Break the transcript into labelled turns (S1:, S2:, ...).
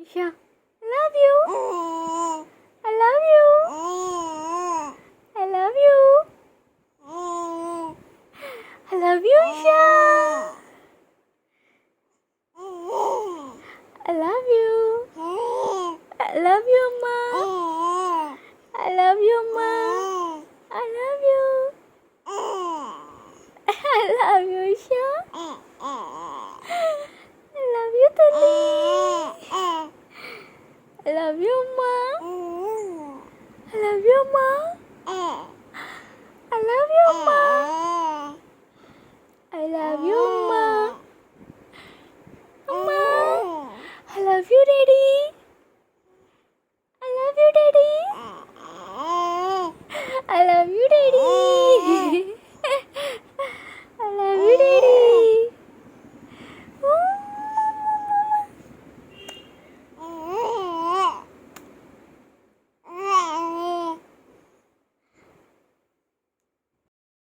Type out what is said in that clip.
S1: Isha, I love you. I love you. I love you. I love you, Isha. I love you. I love you, Ma. I love you, Ma. I love you. I love you, Isha. I love you, Tali. I love you, Ma.